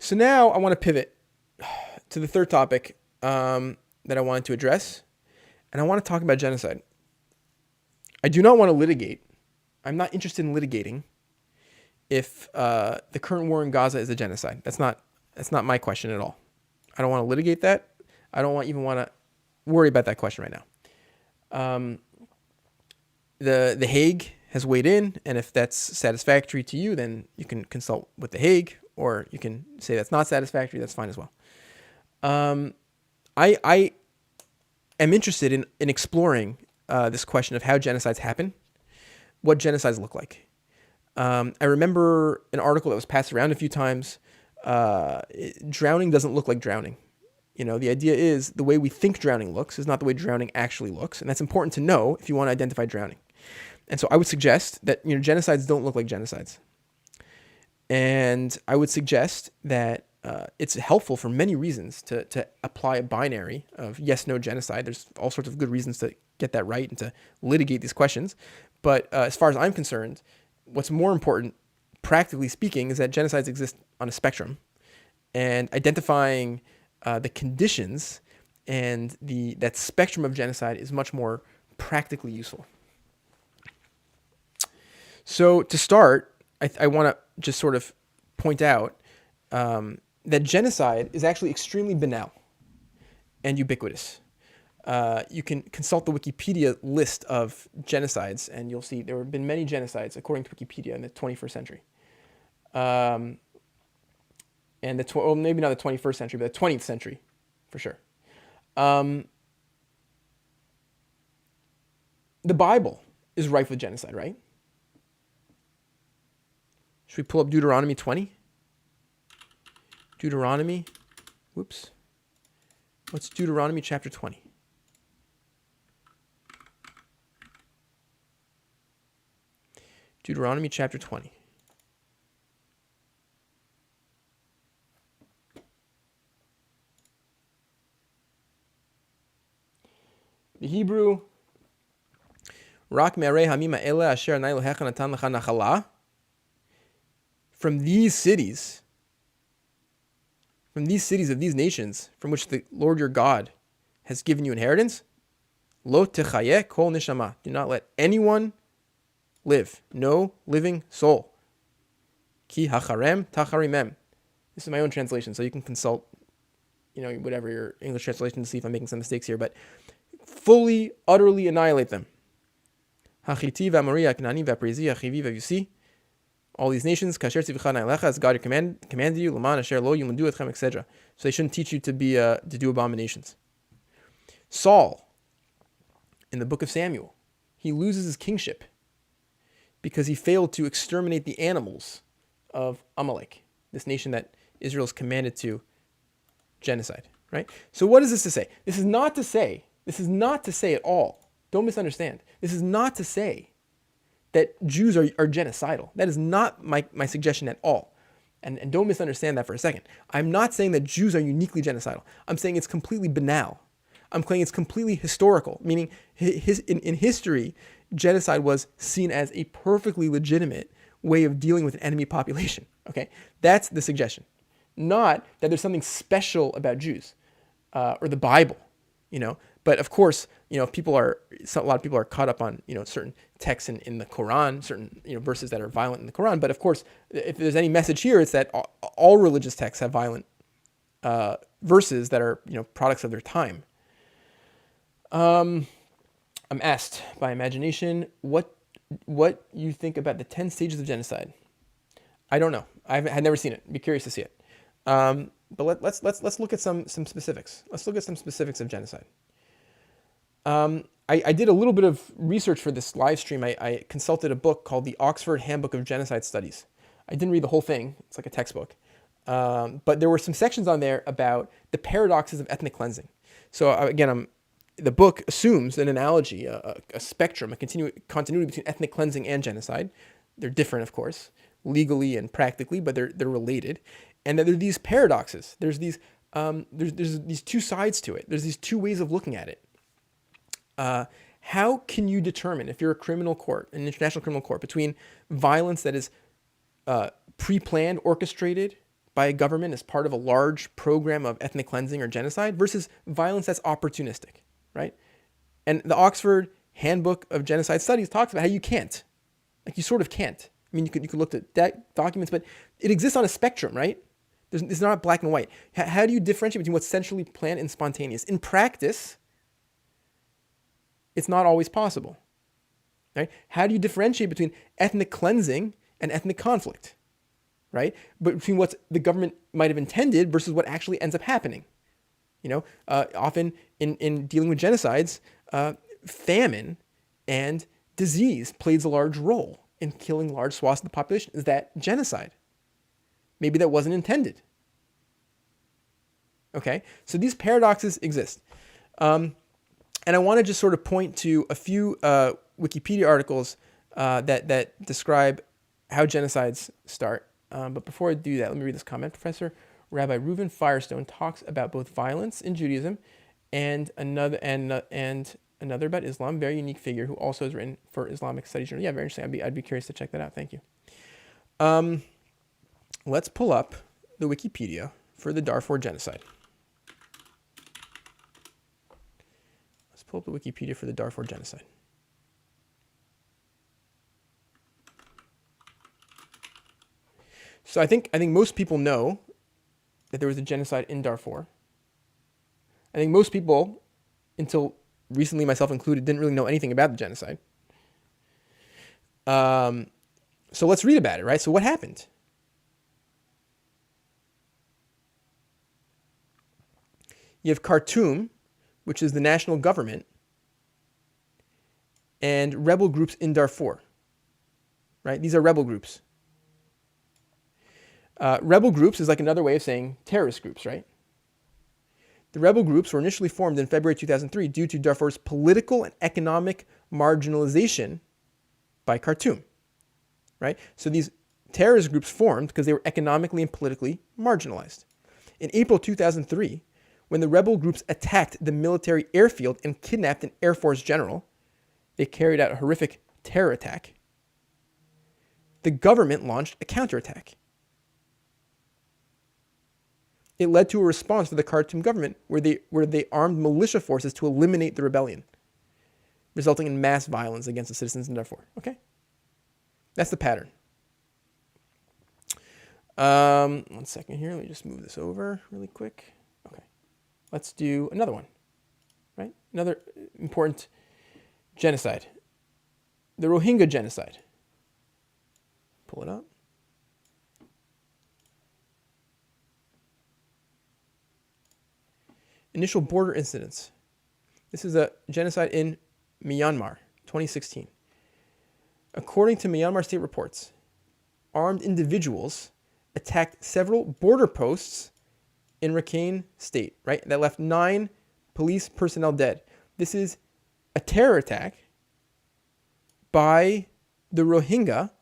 So now I want to pivot to the third topic that I wanted to address, and I want to talk about genocide. I do not want to litigate. I'm not interested in litigating if the current war in Gaza is a genocide. That's not my question at all. I don't want to litigate that. I don't even want to worry about that question right now. The Hague has weighed in, and if that's satisfactory to you, then you can consult with the Hague, or you can say that's not satisfactory. That's fine as well. I am interested in exploring this question of how genocides happen, what genocides look like. I remember an article that was passed around a few times. Drowning doesn't look like drowning. The idea is the way we think drowning looks is not the way drowning actually looks. And that's important to know if you want to identify drowning. And so I would suggest that, genocides don't look like genocides. And I would suggest that it's helpful for many reasons to apply a binary of yes, no genocide. There's all sorts of good reasons to get that right and to litigate these questions. But as far as I'm concerned, what's more important, practically speaking, is that genocides exist on a spectrum. And identifying the conditions and that spectrum of genocide is much more practically useful. So to start, I want to just sort of point out that genocide is actually extremely banal and ubiquitous. You can consult the Wikipedia list of genocides, and you'll see there have been many genocides, according to Wikipedia, in the 21st century. And maybe not the 21st century, but the 20th century, for sure. The Bible is rife with genocide, right? Should we pull up Deuteronomy 20? What's Deuteronomy chapter 20? Deuteronomy chapter 20. The Hebrew, Rak me'arei hamim ha'eleh asher anai Elohecha natan lecha nachala. From these cities of these nations, from which the Lord your God has given you inheritance, lo techayeh kol neshama. Do not let anyone live, no living soul. Ki hacharem tacharimem. This is my own translation, so you can consult, whatever your English translation to see if I'm making some mistakes here, but fully, utterly annihilate them. Hachiti v'amori ha'knani v'aperizi ha'chivi v'avusi. All these nations, kasher tzivcha na'alecha, as God commanded you, l'man asher lo yilmadu etchem, etc. So they shouldn't teach you to do abominations. Saul, in the book of Samuel, he loses his kingship because he failed to exterminate the animals of Amalek, this nation that Israel is commanded to genocide. Right? So what is this to say? This is not to say at all. Don't misunderstand. This is not to say that Jews are genocidal. That is not my suggestion at all. And don't misunderstand that for a second. I'm not saying that Jews are uniquely genocidal. I'm saying it's completely banal. I'm saying it's completely historical, meaning in history, genocide was seen as a perfectly legitimate way of dealing with an enemy population. Okay, that's the suggestion. Not that there's something special about Jews or the Bible, But of course, a lot of people are caught up on, certain texts in the Quran, certain, verses that are violent in the Quran. But of course, if there's any message here, it's that all religious texts have violent verses that are, products of their time. I'm asked by imagination what you think about the 10 stages of genocide. I don't know. I had never seen it. Be curious to see it. But let's look at some specifics. Let's look at some specifics of genocide. I did a little bit of research for this live stream. I consulted a book called the Oxford Handbook of Genocide Studies. I didn't read the whole thing. It's like a textbook. But there were some sections on there about the paradoxes of ethnic cleansing. So again, the book assumes an analogy, a spectrum, a continuity between ethnic cleansing and genocide. They're different, of course, legally and practically, but they're related. And that there are these paradoxes. There's these two sides to it. There's these two ways of looking at it. How can you determine, if you're a criminal court, an international criminal court, between violence that is pre-planned, orchestrated, by a government as part of a large program of ethnic cleansing or genocide versus violence that's opportunistic, right? And the Oxford Handbook of Genocide Studies talks about how you can't. Like, you sort of can't. I mean, you could look at that documents, but it exists on a spectrum, right? It's not black and white. How do you differentiate between what's centrally planned and spontaneous? In practice, it's not always possible, right? How do you differentiate between ethnic cleansing and ethnic conflict, right? But between what the government might have intended versus what actually ends up happening. Often in dealing with genocides, famine and disease plays a large role in killing large swaths of the population. Is that genocide? Maybe that wasn't intended. Okay, so these paradoxes exist. And I want to just sort of point to a few Wikipedia articles that describe how genocides start. But before I do that, let me read this comment. Professor Rabbi Reuven Firestone talks about both violence in Judaism and another about Islam, very unique figure who also has written for Islamic Studies Journal. Yeah, very interesting. I'd be curious to check that out. Thank you. Let's pull up the Wikipedia for the Darfur genocide. Let's pull up the Wikipedia for the Darfur genocide. So I think most people know that there was a genocide in Darfur. I think most people, until recently, myself included, didn't really know anything about the genocide. So let's read about it, right? So what happened? You have Khartoum, which is the national government, and rebel groups in Darfur, right? These are rebel groups. Rebel groups is like another way of saying terrorist groups, right? The rebel groups were initially formed in February 2003 due to Darfur's political and economic marginalization by Khartoum, right? So these terrorist groups formed because they were economically and politically marginalized. In April 2003, when the rebel groups attacked the military airfield and kidnapped an Air Force general, they carried out a horrific terror attack. The government launched a counterattack. It led to a response for the Khartoum government where they armed militia forces to eliminate the rebellion, resulting in mass violence against the citizens in Darfur. Okay? That's the pattern. 1 second here. Let me just move this over really quick. Okay. Let's do another one, right? Another important genocide. The Rohingya genocide. Pull it up. Initial border incidents. This is a genocide in Myanmar, 2016. According to Myanmar state reports, armed individuals attacked several border posts in Rakhine State, right? That left 9 police personnel dead. This is a terror attack by the Rohingya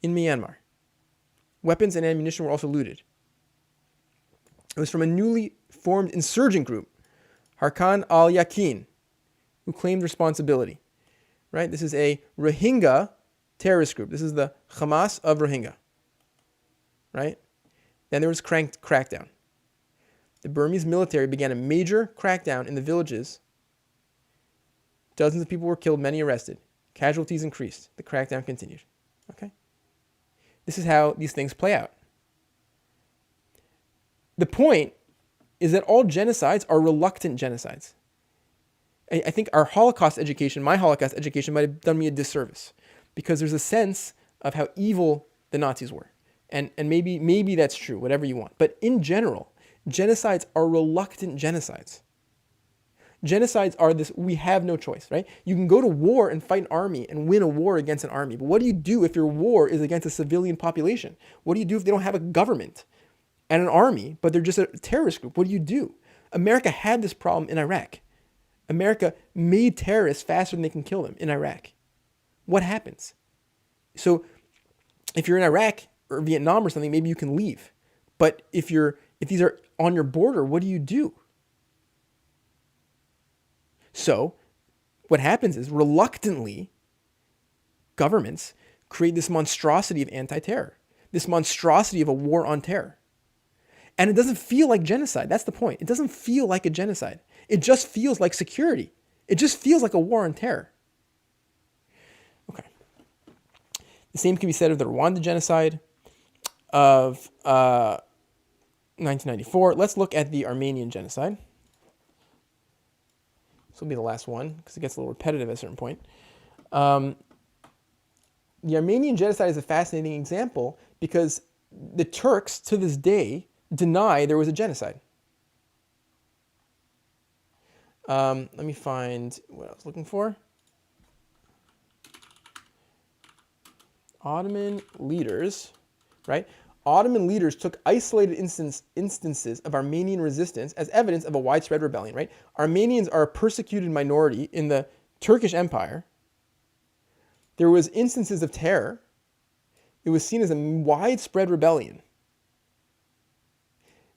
in Myanmar. Weapons and ammunition were also looted. It was from a newly formed insurgent group, Harkan al-Yaqin, who claimed responsibility. Right? This is a Rohingya terrorist group. This is the Hamas of Rohingya. Right? Then there was crackdown. The Burmese military began a major crackdown in the villages. Dozens of people were killed, many arrested. Casualties increased. The crackdown continued. Okay? This is how these things play out. The point is that all genocides are reluctant genocides. I think our Holocaust education, my Holocaust education, might have done me a disservice because there's a sense of how evil the Nazis were. And maybe that's true, whatever you want. But in general, genocides are reluctant genocides. Genocides are this, we have no choice, right? You can go to war and fight an army and win a war against an army. But what do you do if your war is against a civilian population? What do you do if they don't have a government and an army, but they're just a terrorist group? What do you do? America had this problem in Iraq. America made terrorists faster than they can kill them in Iraq. What happens? So if you're in Iraq or Vietnam or something, maybe you can leave. But if these are on your border, what do you do? So what happens is reluctantly governments create this monstrosity of anti-terror this monstrosity of a war on terror. And it doesn't feel like genocide. That's the point. It doesn't feel like a genocide. It just feels like security. It just feels like a war on terror. Okay. The same can be said of the Rwanda genocide of 1994. Let's look at the Armenian genocide. This will be the last one because it gets a little repetitive at a certain point. The Armenian genocide is a fascinating example because the Turks, to this day, deny there was a genocide. Let me find what I was looking for. Ottoman leaders, right? Ottoman leaders took isolated instances of Armenian resistance as evidence of a widespread rebellion, right? Armenians are a persecuted minority in the Turkish Empire. There was instances of terror. It was seen as a widespread rebellion.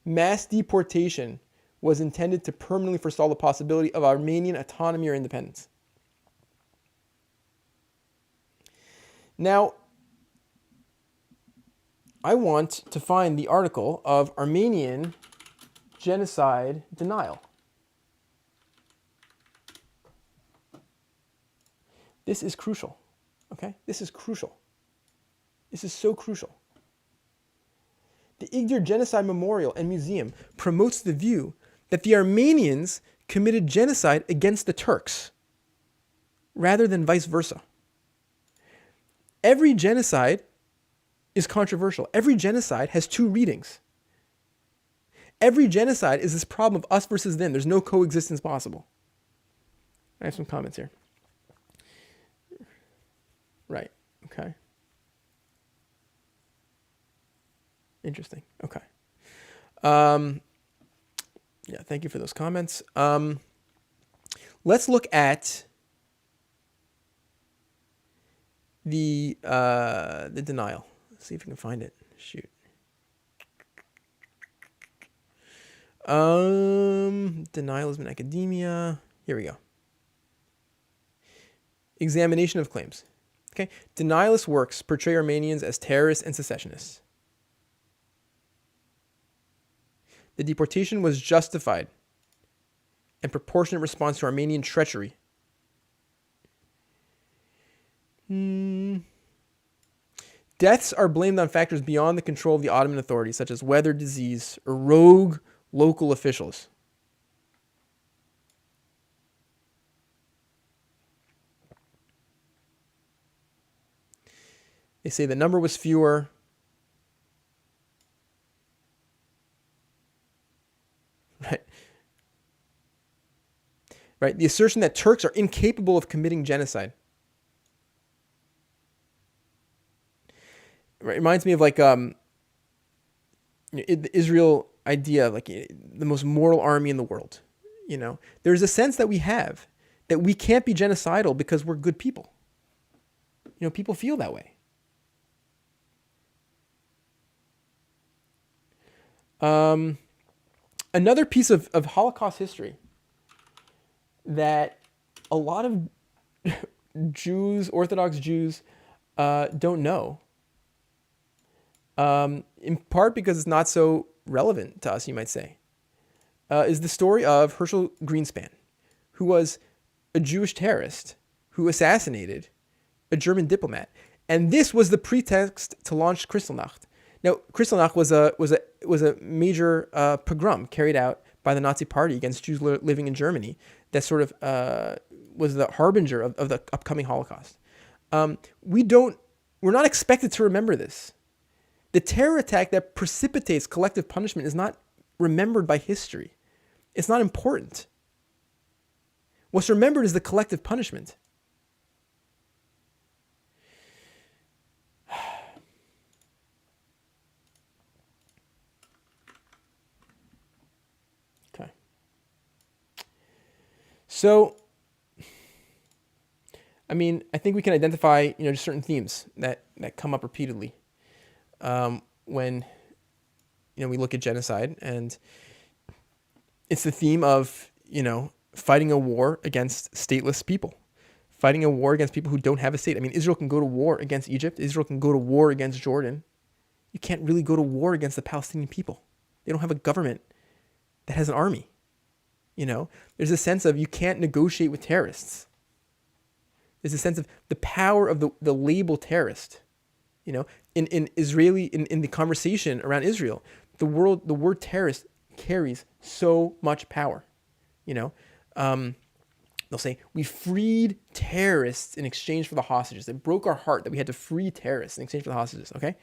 Mass deportation was intended to permanently forestall the possibility of Armenian autonomy or independence. Now, I want to find the article of Armenian genocide denial. This is crucial, okay? This is crucial. This is so crucial. The Igdir Genocide Memorial and Museum promotes the view that the Armenians committed genocide against the Turks, rather than vice versa. Every genocide is controversial. Every genocide has two readings. Every genocide is this problem of us versus them. There's no coexistence possible. I have some comments here. Right. Okay. Interesting. Okay. Yeah, thank you for those comments. Let's look at the denial. Let's see if we can find it. Shoot. Denialism in academia. Here we go. Examination of claims. Okay. Denialist works portray Armenians as terrorists and secessionists. The deportation was justified and proportionate response to Armenian treachery. Deaths are blamed on factors beyond the control of the Ottoman authorities, such as weather, disease, or rogue local officials. They say the number was fewer. Right? The assertion that Turks are incapable of committing genocide. Right? It reminds me of like the Israel idea of like the most moral army in the world. You know, there's a sense that we have that we can't be genocidal because we're good people. You know, people feel that way. Another piece of Holocaust history that a lot of Jews, Orthodox Jews, don't know, in part because it's not so relevant to us, you might say, is the story of Herschel Greenspan, who was a Jewish terrorist who assassinated a German diplomat. And this was the pretext to launch Kristallnacht. Now, Kristallnacht was a major pogrom carried out by the Nazi Party against Jews living in Germany that sort of was the harbinger of the upcoming Holocaust. We're not expected to remember this. The terror attack that precipitates collective punishment is not remembered by history. It's not important. What's remembered is the collective punishment. Okay. So, I mean, I think we can identify, just certain themes that come up repeatedly when, we look at genocide, and it's the theme of, fighting a war against stateless people, fighting a war against people who don't have a state. I mean, Israel can go to war against Egypt. Israel can go to war against Jordan. you can't really go to war against the Palestinian people. They don't have a government that has an army. There's a sense of you can't negotiate with terrorists. There's a sense of the power of the label terrorist. In Israeli, in the conversation around Israel, the word terrorist carries so much power. They'll say, we freed terrorists in exchange for the hostages. It broke our heart that we had to free terrorists in exchange for the hostages, okay?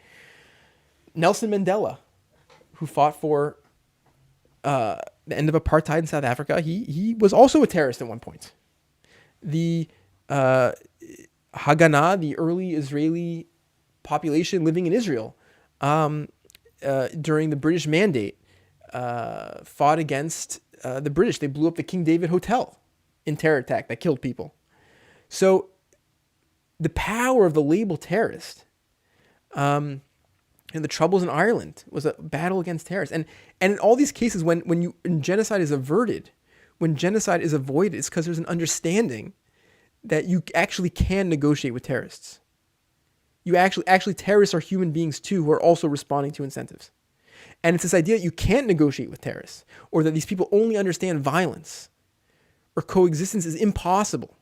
Nelson Mandela, who fought for the end of apartheid in South Africa, he was also a terrorist at one point. The Haganah, the early Israeli population living in Israel during the British Mandate, fought against the British. They blew up the King David Hotel in terror attack that killed people. So the power of the label terrorist, and the Troubles in Ireland was a battle against terrorists. And in all these cases, when genocide is averted, when genocide is avoided, it's because there's an understanding that you actually can negotiate with terrorists. You actually terrorists are human beings too, who are also responding to incentives. And it's this idea that you can't negotiate with terrorists, or that these people only understand violence, or coexistence is impossible,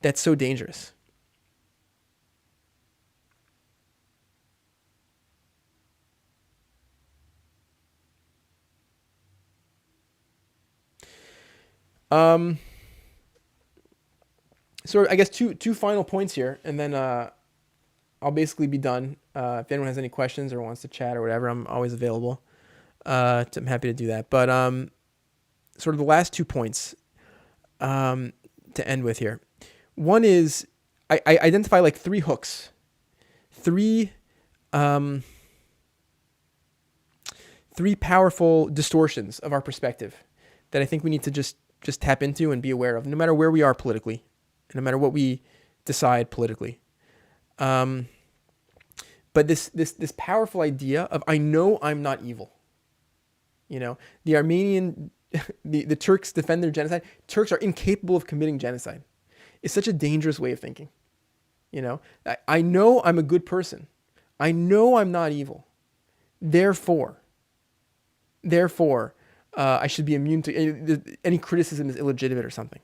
that's so dangerous. So I guess two final points here, and then I'll basically be done. If anyone has any questions or wants to chat or whatever, I'm always available. I'm happy to do that. But sort of the last 2 points to end with here. One is I identify like 3 hooks, 3 powerful distortions of our perspective that I think we need to just tap into and be aware of, no matter where we are politically, no matter what we decide politically. But this powerful idea of, I know I'm not evil. The Armenian, the Turks defend their genocide. Turks are incapable of committing genocide. It's such a dangerous way of thinking. I know I'm a good person. I know I'm not evil. Therefore, I should be immune to any criticism is illegitimate or something.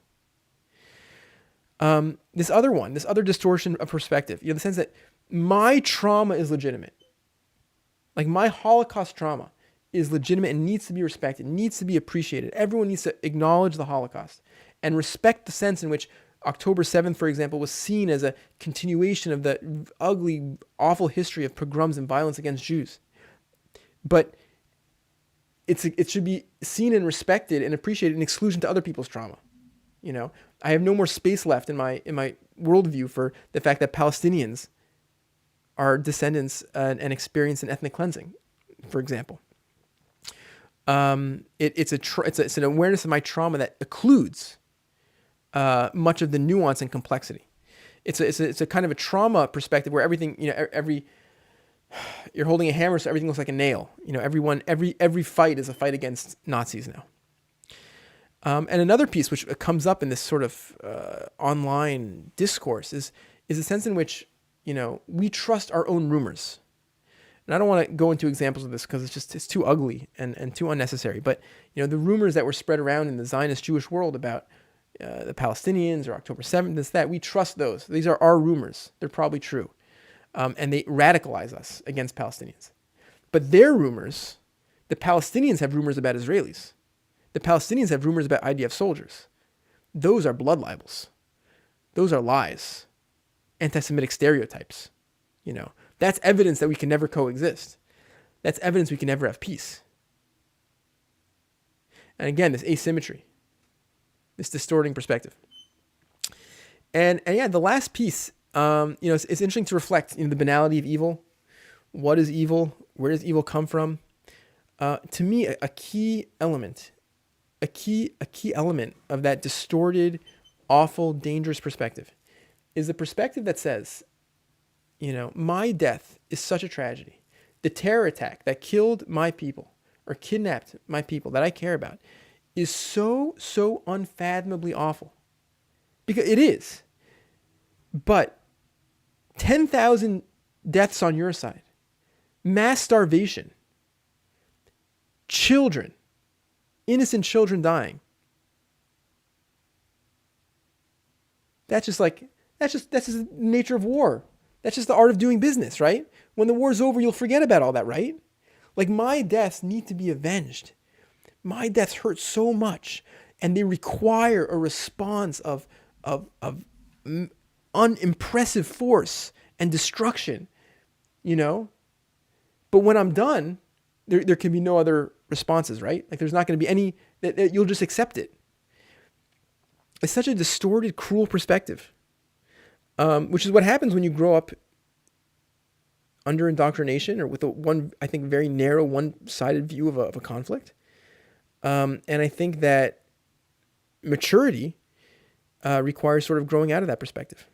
This other distortion of perspective, the sense that my trauma is legitimate. Like my Holocaust trauma is legitimate and needs to be respected, needs to be appreciated. Everyone needs to acknowledge the Holocaust and respect the sense in which October 7th, for example, was seen as a continuation of the ugly, awful history of pogroms and violence against Jews. But it should be seen and respected and appreciated in exclusion to other people's trauma. I have no more space left in my worldview for the fact that Palestinians are descendants and experience an ethnic cleansing, for example. It's an awareness of my trauma that occludes much of the nuance and complexity. It's a kind of a trauma perspective where everything, you're holding a hammer, so everything looks like a nail. Every fight is a fight against Nazis now. And another piece which comes up in this sort of online discourse is a sense in which, we trust our own rumors. And I don't want to go into examples of this because it's too ugly and too unnecessary. But, the rumors that were spread around in the Zionist Jewish world about the Palestinians or October 7th, this, that, we trust those. These are our rumors. They're probably true. And they radicalize us against Palestinians. But their rumors, the Palestinians have rumors about Israelis. The Palestinians have rumors about IDF soldiers. Those are blood libels. Those are lies. Anti-Semitic stereotypes. That's evidence that we can never coexist. That's evidence we can never have peace. And again, this asymmetry, this distorting perspective. And yeah, the last piece, it's interesting to reflect, the banality of evil. What is evil? Where does evil come from? To me, a key element of that distorted, awful, dangerous perspective is the perspective that says, my death is such a tragedy. The terror attack that killed my people or kidnapped my people that I care about is so, so unfathomably awful. Because it is. But 10,000 deaths on your side mass starvation, children, innocent children dying. That's just the nature of war. That's just the art of doing business, right? When the war's over, you'll forget about all that, right? Like, my deaths need to be avenged. My deaths hurt so much, and they require a response of unimpressive force and destruction, you know? But when I'm done, there can be no other responses, right? Like, there's not going to be any, that you'll just accept it. It's such a distorted, cruel perspective, which is what happens when you grow up under indoctrination or with I think, very narrow, one-sided view of a conflict. And I think that maturity requires sort of growing out of that perspective.